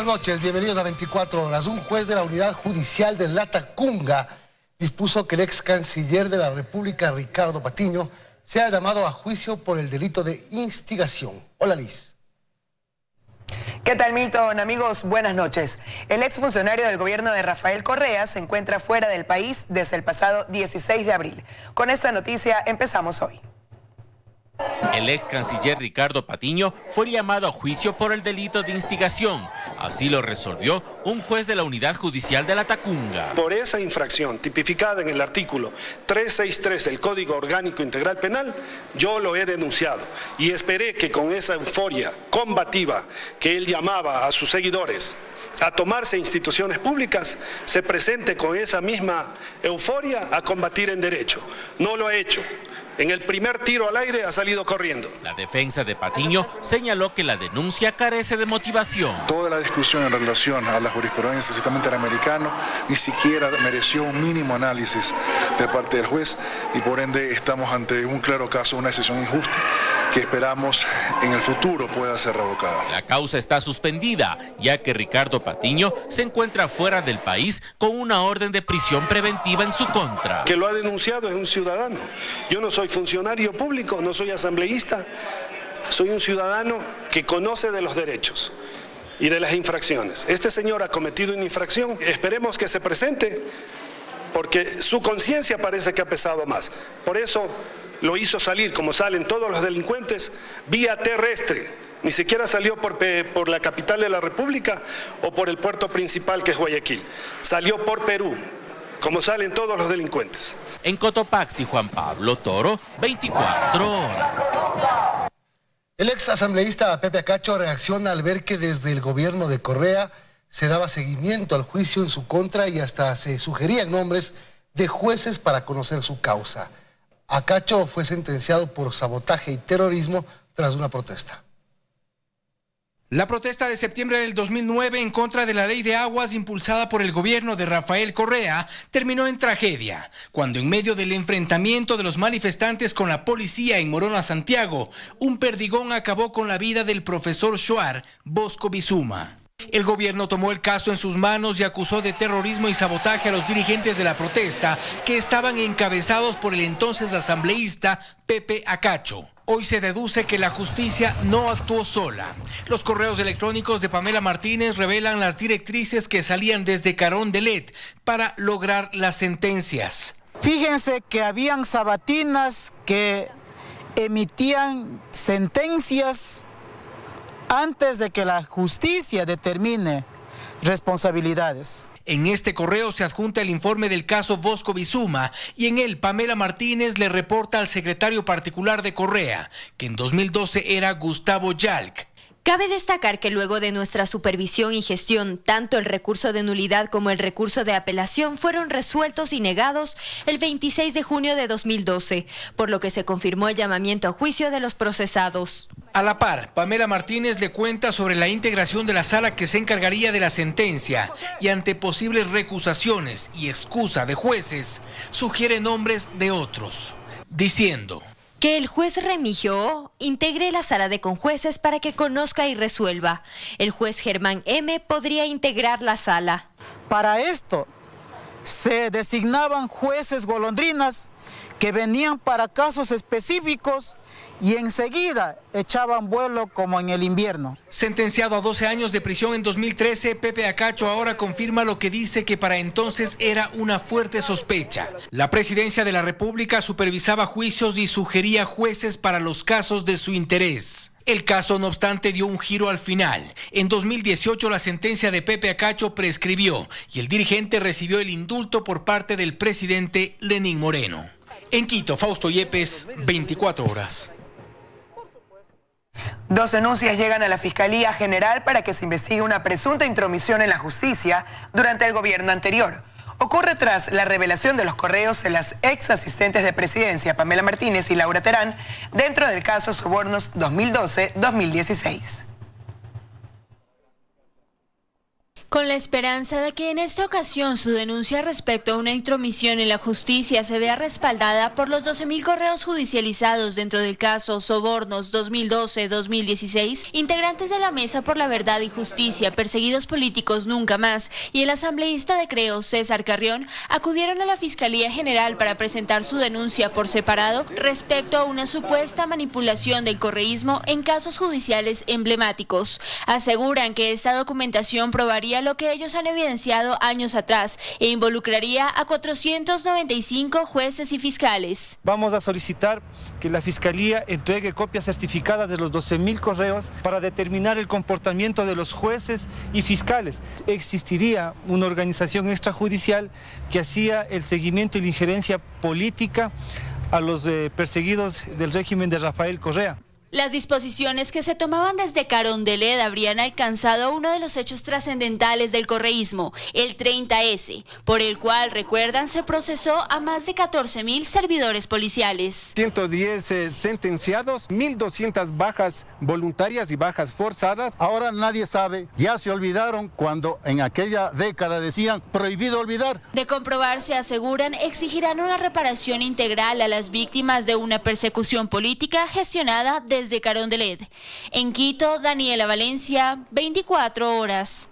Buenas noches, bienvenidos a 24 horas. Un juez de la Unidad Judicial de Latacunga dispuso que el ex canciller de la República, Ricardo Patiño, sea llamado a juicio por el delito de instigación. Hola, Liz. ¿Qué tal, Milton? Amigos, buenas noches. El exfuncionario del gobierno de Rafael Correa se encuentra fuera del país desde el pasado 16 de abril. Con esta noticia empezamos hoy. El ex canciller Ricardo Patiño fue llamado a juicio por el delito de instigación. Así lo resolvió un juez de la Unidad Judicial de Latacunga. Por esa infracción tipificada en el artículo 363 del Código Orgánico Integral Penal, yo lo he denunciado y esperé que con esa euforia combativa que él llamaba a sus seguidores a tomarse instituciones públicas, se presente con esa misma euforia a combatir en derecho. No lo ha hecho. En el primer tiro al aire ha salido corriendo. La defensa de Patiño señaló que la denuncia carece de motivación. Toda la discusión en relación a la jurisprudencia del sistema interamericano ni siquiera mereció un mínimo análisis de parte del juez y por ende estamos ante un claro caso, una decisión injusta que esperamos en el futuro pueda ser revocada. La causa está suspendida, ya que Ricardo Patiño se encuentra fuera del país con una orden de prisión preventiva en su contra. Que lo ha denunciado es un ciudadano. Yo no soy funcionario público, no soy asambleísta, soy un ciudadano que conoce de los derechos y de las infracciones. Este señor ha cometido una infracción, esperemos que se presente porque su conciencia parece que ha pesado más. Por eso lo hizo salir, como salen todos los delincuentes, vía terrestre. Ni siquiera salió por la capital de la República o por el puerto principal que es Guayaquil. Salió por Perú, como salen todos los delincuentes. En Cotopaxi, Juan Pablo Toro, 24 horas. El ex asambleísta Pepe Acacho reacciona al ver que desde el gobierno de Correa se daba seguimiento al juicio en su contra y hasta se sugerían nombres de jueces para conocer su causa. Acacho fue sentenciado por sabotaje y terrorismo tras una protesta. La protesta de septiembre del 2009 en contra de la ley de aguas impulsada por el gobierno de Rafael Correa terminó en tragedia, cuando en medio del enfrentamiento de los manifestantes con la policía en Morona, Santiago, un perdigón acabó con la vida del profesor Shuar Bosco Bizuma. El gobierno tomó el caso en sus manos y acusó de terrorismo y sabotaje a los dirigentes de la protesta que estaban encabezados por el entonces asambleísta Pepe Acacho. Hoy se deduce que la justicia no actuó sola. Los correos electrónicos de Pamela Martínez revelan las directrices que salían desde Carondelet para lograr las sentencias. Fíjense que habían sabatinas que emitían sentencias antes de que la justicia determine responsabilidades. En este correo se adjunta el informe del caso Bosco Bizuma y en él Pamela Martínez le reporta al secretario particular de Correa, que en 2012 era Gustavo Yalc. Cabe destacar que luego de nuestra supervisión y gestión, tanto el recurso de nulidad como el recurso de apelación fueron resueltos y negados el 26 de junio de 2012, por lo que se confirmó el llamamiento a juicio de los procesados. A la par, Pamela Martínez le cuenta sobre la integración de la sala que se encargaría de la sentencia y ante posibles recusaciones y excusa de jueces, sugiere nombres de otros, diciendo que el juez Remigio integre la sala de conjueces para que conozca y resuelva. El juez Germán M. podría integrar la sala. Para esto se designaban jueces golondrinas que venían para casos específicos y enseguida echaban vuelo como en el invierno. Sentenciado a 12 años de prisión en 2013, Pepe Acacho ahora confirma lo que dice que para entonces era una fuerte sospecha. La presidencia de la República supervisaba juicios y sugería jueces para los casos de su interés. El caso, no obstante, dio un giro al final. En 2018 la sentencia de Pepe Acacho prescribió y el dirigente recibió el indulto por parte del presidente Lenín Moreno. En Quito, Fausto Yepes, 24 horas. 2 denuncias llegan a la Fiscalía General para que se investigue una presunta intromisión en la justicia durante el gobierno anterior. Ocurre tras la revelación de los correos de las ex asistentes de presidencia, Pamela Martínez y Laura Terán, dentro del caso Sobornos 2012-2016. Con la esperanza de que en esta ocasión su denuncia respecto a una intromisión en la justicia se vea respaldada por los 12.000 correos judicializados dentro del caso Sobornos 2012-2016, integrantes de la Mesa por la Verdad y Justicia, Perseguidos Políticos Nunca Más, y el asambleísta de Creo, César Carrión, acudieron a la Fiscalía General para presentar su denuncia por separado respecto a una supuesta manipulación del correísmo en casos judiciales emblemáticos. Aseguran que esta documentación probaría lo que ellos han evidenciado años atrás e involucraría a 495 jueces y fiscales. Vamos a solicitar que la Fiscalía entregue copias certificadas de los 12.000 correos para determinar el comportamiento de los jueces y fiscales. Existiría una organización extrajudicial que hacía el seguimiento y la injerencia política a los perseguidos del régimen de Rafael Correa. Las disposiciones que se tomaban desde Carondelet habrían alcanzado uno de los hechos trascendentales del correísmo, el 30S, por el cual, recuerdan, se procesó a más de 14.000 servidores policiales. 110 sentenciados, 1.200 bajas voluntarias y bajas forzadas. Ahora nadie sabe, ya se olvidaron cuando en aquella década decían prohibido olvidar. De comprobarse, aseguran, exigirán una reparación integral a las víctimas de una persecución política gestionada desde Carondelet. En Quito, Daniela Valencia, 24 horas.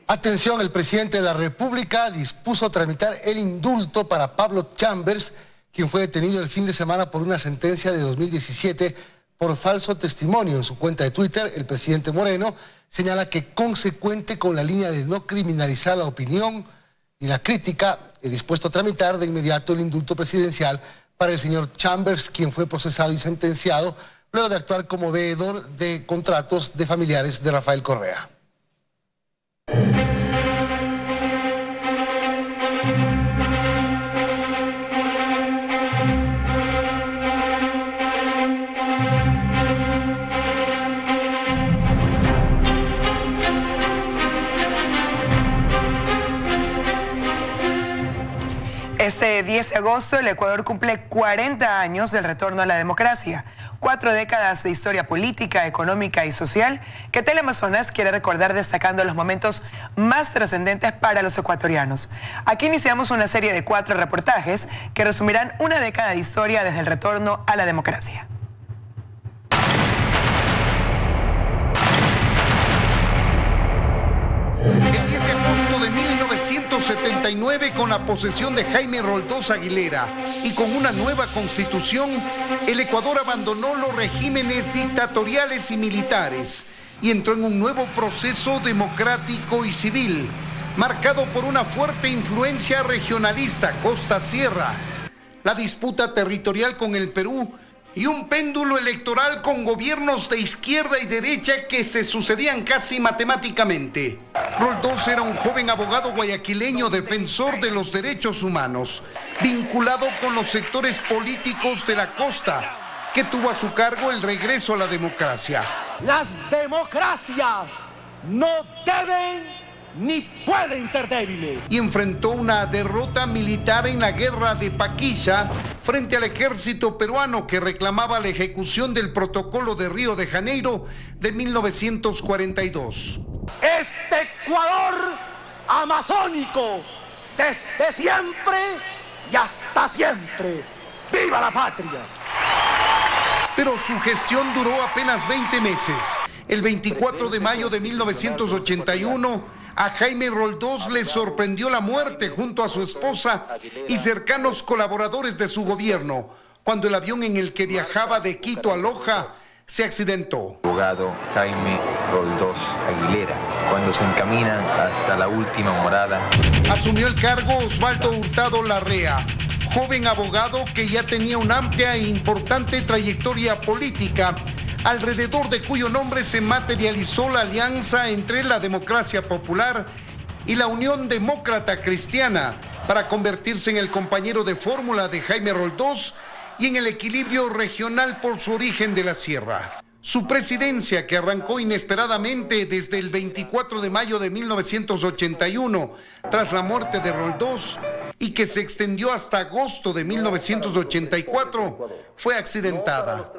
Atención, el presidente de la República dispuso tramitar el indulto para Pablo Chambers, quien fue detenido el fin de semana por una sentencia de 2017 por falso testimonio. En su cuenta de Twitter, el presidente Moreno señala que, consecuente con la línea de no criminalizar la opinión y la crítica, he dispuesto a tramitar de inmediato el indulto presidencial para el señor Chambers, quien fue procesado y sentenciado luego de actuar como veedor de contratos de familiares de Rafael Correa. Este 10 de agosto el Ecuador cumple 40 años del retorno a la democracia. 4 décadas de historia política, económica y social que Teleamazonas quiere recordar destacando los momentos más trascendentes para los ecuatorianos. Aquí iniciamos una serie de 4 reportajes que resumirán una década de historia desde el retorno a la democracia. El 10 de agosto de 1979, con la posesión de Jaime Roldós Aguilera y con una nueva constitución, el Ecuador abandonó los regímenes dictatoriales y militares y entró en un nuevo proceso democrático y civil, marcado por una fuerte influencia regionalista costa-sierra, la disputa territorial con el Perú y un péndulo electoral con gobiernos de izquierda y derecha que se sucedían casi matemáticamente. Roldós era un joven abogado guayaquileño defensor de los derechos humanos, vinculado con los sectores políticos de la costa, que tuvo a su cargo el regreso a la democracia. Las democracias no deben ni pueden ser débiles. Y enfrentó una derrota militar en la guerra de Paquilla frente al ejército peruano que reclamaba la ejecución del protocolo de Río de Janeiro de 1942. Este Ecuador amazónico, desde siempre y hasta siempre. ¡Viva la patria! Pero su gestión duró apenas 20 meses. El 24 de mayo de 1981, a Jaime Roldós le sorprendió la muerte junto a su esposa y cercanos colaboradores de su gobierno, cuando el avión en el que viajaba de Quito a Loja se accidentó. Abogado Jaime Roldós Aguilera, cuando se encaminan hasta la última morada. Asumió el cargo Osvaldo Hurtado Larrea, joven abogado que ya tenía una amplia e importante trayectoria política, alrededor de cuyo nombre se materializó la alianza entre la Democracia Popular y la Unión Demócrata Cristiana para convertirse en el compañero de fórmula de Jaime Roldós y en el equilibrio regional por su origen de la sierra. Su presidencia, que arrancó inesperadamente desde el 24 de mayo de 1981, tras la muerte de Roldós, y que se extendió hasta agosto de 1984, fue accidentada.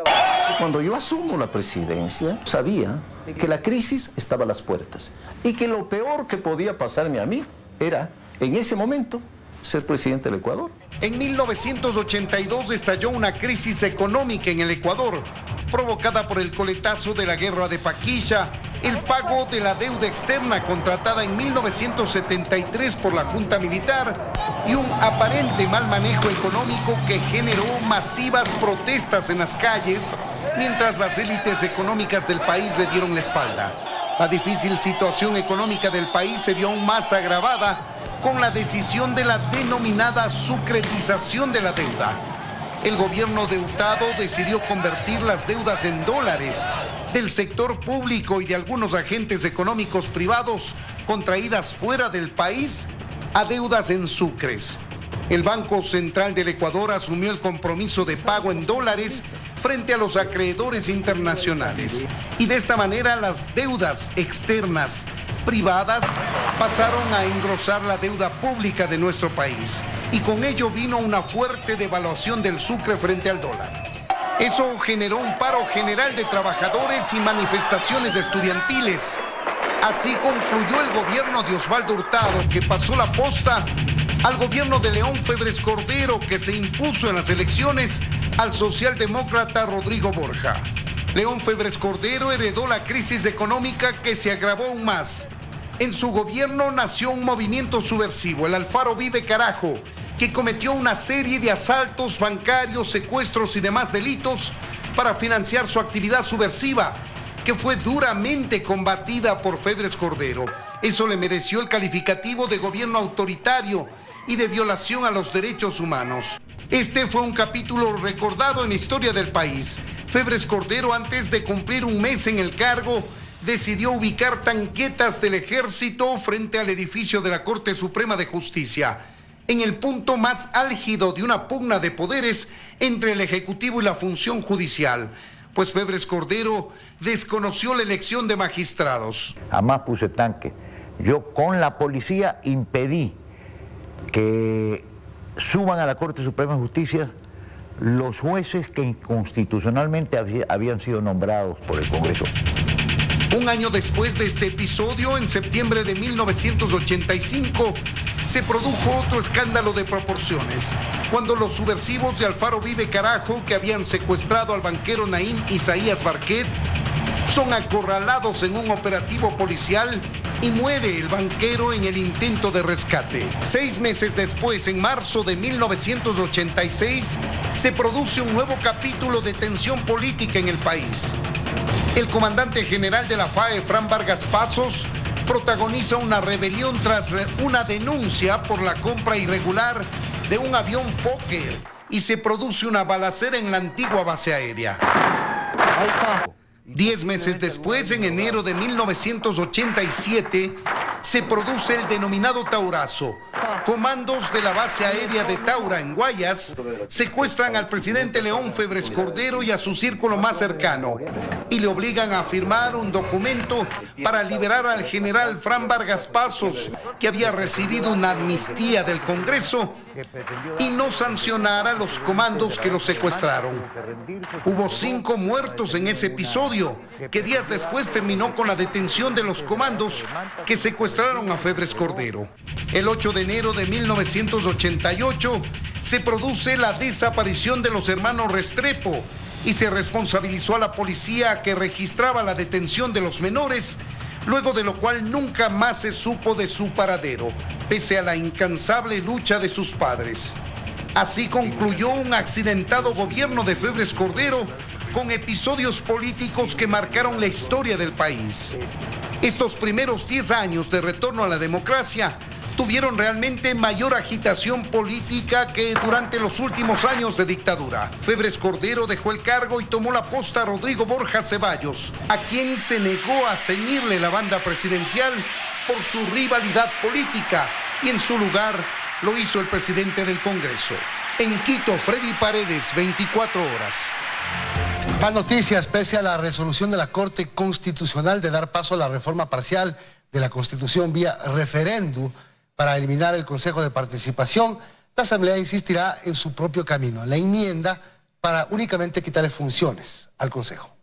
Cuando yo asumo la presidencia, sabía que la crisis estaba a las puertas y que lo peor que podía pasarme a mí era, en ese momento, ser presidente del Ecuador. En 1982 estalló una crisis económica en el Ecuador, provocada por el coletazo de la guerra de Paquilla, el pago de la deuda externa contratada en 1973 por la Junta Militar y un aparente mal manejo económico que generó masivas protestas en las calles, mientras las élites económicas del país le dieron la espalda. La difícil situación económica del país se vio aún más agravada con la decisión de la denominada sucretización de la deuda. El gobierno de Hurtado decidió convertir las deudas en dólares del sector público y de algunos agentes económicos privados contraídas fuera del país a deudas en sucres. El Banco Central del Ecuador asumió el compromiso de pago en dólares frente a los acreedores internacionales. Y de esta manera las deudas externas privadas pasaron a engrosar la deuda pública de nuestro país. Y con ello vino una fuerte devaluación del sucre frente al dólar. Eso generó un paro general de trabajadores y manifestaciones estudiantiles. Así concluyó el gobierno de Osvaldo Hurtado, que pasó la posta al gobierno de León Febres Cordero, que se impuso en las elecciones al socialdemócrata Rodrigo Borja. León Febres Cordero heredó la crisis económica que se agravó aún más. En su gobierno nació un movimiento subversivo, el Alfaro Vive Carajo, que cometió una serie de asaltos bancarios, secuestros y demás delitos para financiar su actividad subversiva, que fue duramente combatida por Febres Cordero. Eso le mereció el calificativo de gobierno autoritario y de violación a los derechos humanos. Este fue un capítulo recordado en la historia del país. Febres Cordero, antes de cumplir un mes en el cargo, decidió ubicar tanquetas del ejército frente al edificio de la Corte Suprema de Justicia, en el punto más álgido de una pugna de poderes entre el Ejecutivo y la función judicial, pues Febres Cordero desconoció la elección de magistrados. Jamás puse tanque. Yo con la policía impedí que suban a la Corte Suprema de Justicia los jueces que inconstitucionalmente habían sido nombrados por el Congreso. Un año después de este episodio, en septiembre de 1985, se produjo otro escándalo de proporciones, cuando los subversivos de Alfaro Vive Carajo, que habían secuestrado al banquero Naim Isaías Barquet, son acorralados en un operativo policial y muere el banquero en el intento de rescate. 6 meses después, en marzo de 1986, se produce un nuevo capítulo de tensión política en el país. El comandante general de la FAE, Fran Vargas Pasos, protagoniza una rebelión tras una denuncia por la compra irregular de un avión Fokker y se produce una balacera en la antigua base aérea. 10 meses después, en enero de 1987, se produce el denominado Taurazo. Comandos de la base aérea de Taura, en Guayas, secuestran al presidente León Febres Cordero y a su círculo más cercano y le obligan a firmar un documento para liberar al general Fran Vargas Pasos, que había recibido una amnistía del Congreso, y no sancionar a los comandos que lo secuestraron. Hubo 5 muertos en ese episodio, que días después terminó con la detención de los comandos que secuestraron a Febres Cordero. El 8 de enero de 1988 se produce la desaparición de los hermanos Restrepo y se responsabilizó a la policía que registraba la detención de los menores, luego de lo cual nunca más se supo de su paradero, pese a la incansable lucha de sus padres. Así concluyó un accidentado gobierno de Febres Cordero con episodios políticos que marcaron la historia del país. Estos primeros 10 años de retorno a la democracia tuvieron realmente mayor agitación política que durante los últimos años de dictadura. Febres Cordero dejó el cargo y tomó la posta a Rodrigo Borja Ceballos, a quien se negó a ceñirle la banda presidencial por su rivalidad política, y en su lugar lo hizo el presidente del Congreso. En Quito, Freddy Paredes, 24 horas. Más noticias. Pese a la resolución de la Corte Constitucional de dar paso a la reforma parcial de la Constitución vía referéndum para eliminar el Consejo de Participación, la Asamblea insistirá en su propio camino, la enmienda para únicamente quitarle funciones al Consejo.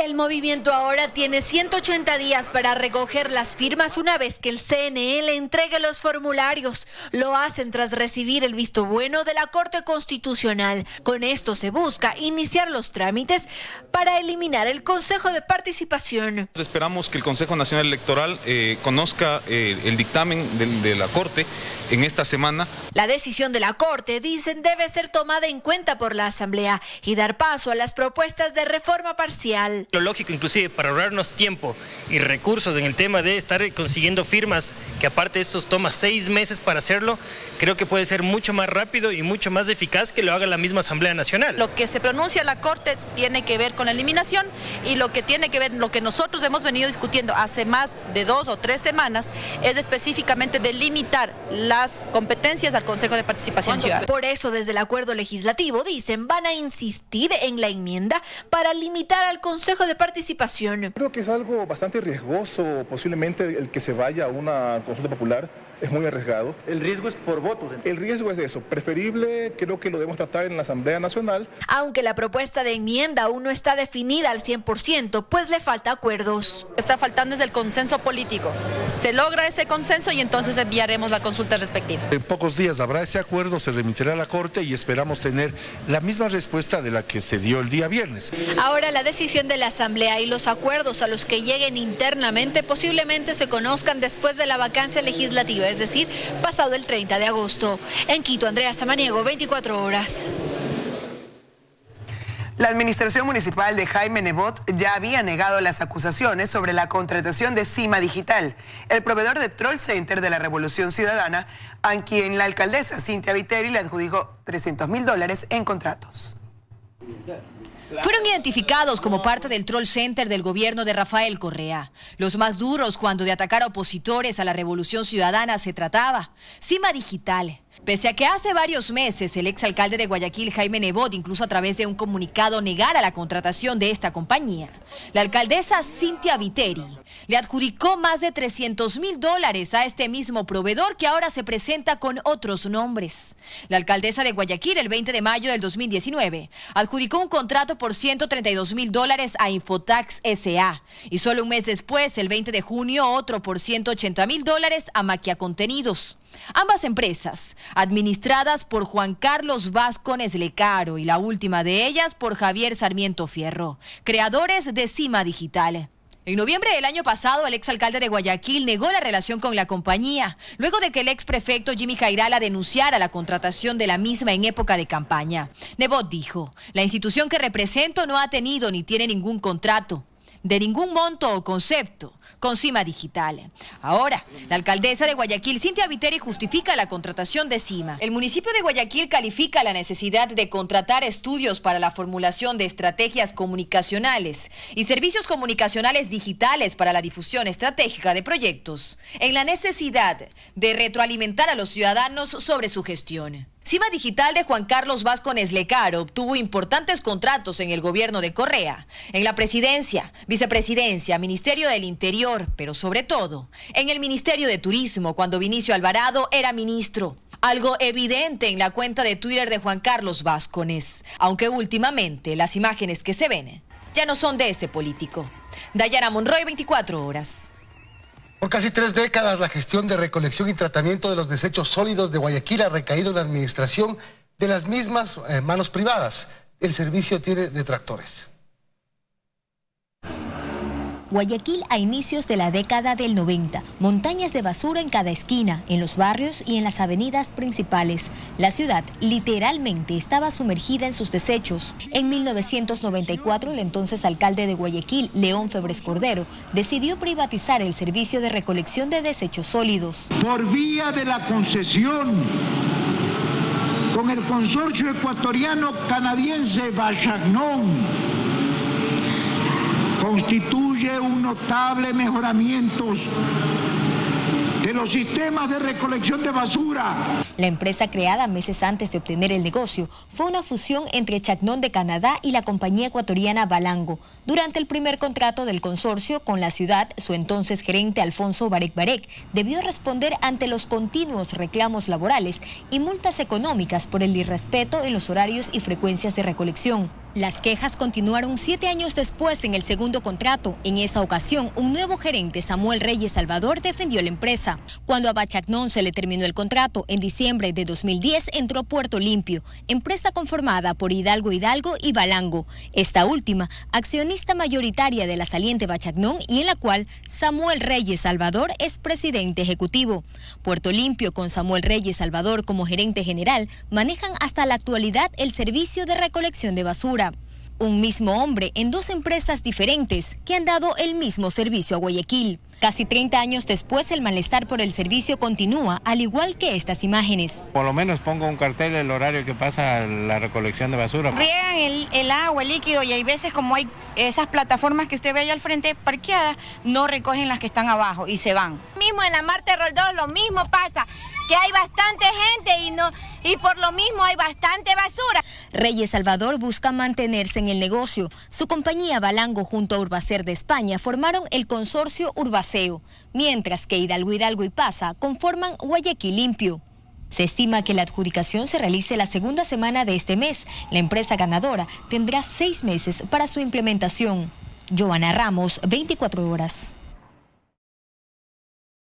El movimiento ahora tiene 180 días para recoger las firmas una vez que el CNE le entregue los formularios. Lo hacen tras recibir el visto bueno de la Corte Constitucional. Con esto se busca iniciar los trámites para eliminar el Consejo de Participación. Esperamos que el Consejo Nacional Electoral conozca el dictamen de la Corte en esta semana. La decisión de la Corte, dicen, debe ser tomada en cuenta por la Asamblea y dar paso a las propuestas de reforma parcial. Lo lógico, inclusive, para ahorrarnos tiempo y recursos en el tema de estar consiguiendo firmas, que aparte de estos toma 6 meses para hacerlo, creo que puede ser mucho más rápido y mucho más eficaz que lo haga la misma Asamblea Nacional. Lo que se pronuncia la Corte tiene que ver con la eliminación y lo que tiene que ver, lo que nosotros hemos venido discutiendo hace más de 2 o 3 semanas, es específicamente delimitar las competencias al Consejo de Participación Ciudadana. Por eso, desde el acuerdo legislativo, dicen, van a insistir en la enmienda para limitar al Consejo de Participación. Creo que es algo bastante riesgoso, posiblemente el que se vaya a una consulta popular es muy arriesgado. ¿El riesgo es por votos? El riesgo es eso, preferible, creo que lo debemos tratar en la Asamblea Nacional. Aunque la propuesta de enmienda aún no está definida al 100%, pues le falta acuerdos. Está faltando es el consenso político. Se logra ese consenso y entonces enviaremos la consulta respectiva. En pocos días habrá ese acuerdo, se remitirá a la Corte y esperamos tener la misma respuesta de la que se dio el día viernes. Ahora la decisión de la Asamblea y los acuerdos a los que lleguen internamente posiblemente se conozcan después de la vacancia legislativa, es decir, pasado el 30 de agosto. En Quito, Andrea Samaniego, 24 horas. La administración municipal de Jaime Nebot ya había negado las acusaciones sobre la contratación de Cima Digital, el proveedor de Troll Center de la Revolución Ciudadana, a quien la alcaldesa Cintia Viteri le adjudicó $300.000 en contratos. Fueron identificados como parte del Troll Center del gobierno de Rafael Correa. Los más duros cuando de atacar a opositores a la Revolución Ciudadana se trataba. Cima Digital. Pese a que hace varios meses el exalcalde de Guayaquil, Jaime Nebot, incluso a través de un comunicado negara la contratación de esta compañía, la alcaldesa Cintia Viteri le adjudicó más de $300.000 a este mismo proveedor que ahora se presenta con otros nombres. La alcaldesa de Guayaquil, el 20 de mayo del 2019, adjudicó un contrato por $132.000 a Infotax S.A. y solo un mes después, el 20 de junio, otro por $180.000 a Maquia Contenidos. Ambas empresas, administradas por Juan Carlos Vázquez Lecaro y la última de ellas por Javier Sarmiento Fierro, creadores de Cima Digital. En noviembre del año pasado, el exalcalde de Guayaquil negó la relación con la compañía, luego de que el exprefecto Jimmy Jairala denunciara la contratación de la misma en época de campaña. Nebot dijo, la institución que represento no ha tenido ni tiene ningún contrato, de ningún monto o concepto, con Cima Digital. Ahora, la alcaldesa de Guayaquil, Cintia Viteri, justifica la contratación de Cima. El municipio de Guayaquil califica la necesidad de contratar estudios para la formulación de estrategias comunicacionales y servicios comunicacionales digitales para la difusión estratégica de proyectos, en la necesidad de retroalimentar a los ciudadanos sobre su gestión. Cima Digital de Juan Carlos Vázquez Lecaro obtuvo importantes contratos en el gobierno de Correa, en la presidencia, vicepresidencia, Ministerio del Interior, pero sobre todo en el Ministerio de Turismo, cuando Vinicio Alvarado era ministro. Algo evidente en la cuenta de Twitter de Juan Carlos Vázquez, aunque últimamente las imágenes que se ven ya no son de ese político. Dayana Monroy, 24 horas. Por casi 3 décadas, la gestión de recolección y tratamiento de los desechos sólidos de Guayaquil ha recaído en la administración de las mismas manos privadas. El servicio tiene detractores. Guayaquil a inicios de la década del 90. Montañas de basura en cada esquina, en los barrios y en las avenidas principales. La ciudad literalmente estaba sumergida en sus desechos. En 1994, el entonces alcalde de Guayaquil, León Febres Cordero, decidió privatizar el servicio de recolección de desechos sólidos. Por vía de la concesión con el consorcio ecuatoriano canadiense Bachagnon, constituye un notable mejoramiento de los sistemas de recolección de basura. La empresa creada meses antes de obtener el negocio fue una fusión entre Chagnon de Canadá y la compañía ecuatoriana Balango. Durante el primer contrato del consorcio con la ciudad, su entonces gerente Alfonso Barek debió responder ante los continuos reclamos laborales y multas económicas por el irrespeto en los horarios y frecuencias de recolección. Las quejas continuaron 7 años después en el segundo contrato. En esa ocasión, un nuevo gerente, Samuel Reyes Salvador, defendió la empresa. Cuando a Bachacnón se le terminó el contrato en diciembre de 2010, entró Puerto Limpio, empresa conformada por Hidalgo y Balango. Esta última, accionista mayoritaria de la saliente Bachacnón y en la cual Samuel Reyes Salvador es presidente ejecutivo. Puerto Limpio, con Samuel Reyes Salvador como gerente general, manejan hasta la actualidad el servicio de recolección de basura. Un mismo hombre en 2 empresas diferentes que han dado el mismo servicio a Guayaquil. Casi 30 años después, el malestar por el servicio continúa, al igual que estas imágenes. Por lo menos pongo un cartel el horario que pasa la recolección de basura. Riegan el agua, el líquido, y hay veces como hay esas plataformas que usted ve allá al frente parqueadas, no recogen las que están abajo y se van. Mismo en la Marte Roldós lo mismo pasa, que hay bastante gente y por lo mismo hay bastante basura. Reyes Salvador busca mantenerse en el negocio. Su compañía Balango junto a Urbacer de España formaron el consorcio Urbaceo, mientras que Hidalgo y Pasa conforman Guayaquil Limpio. Se estima que la adjudicación se realice la segunda semana de este mes. La empresa ganadora tendrá 6 meses para su implementación. Joana Ramos, 24 horas.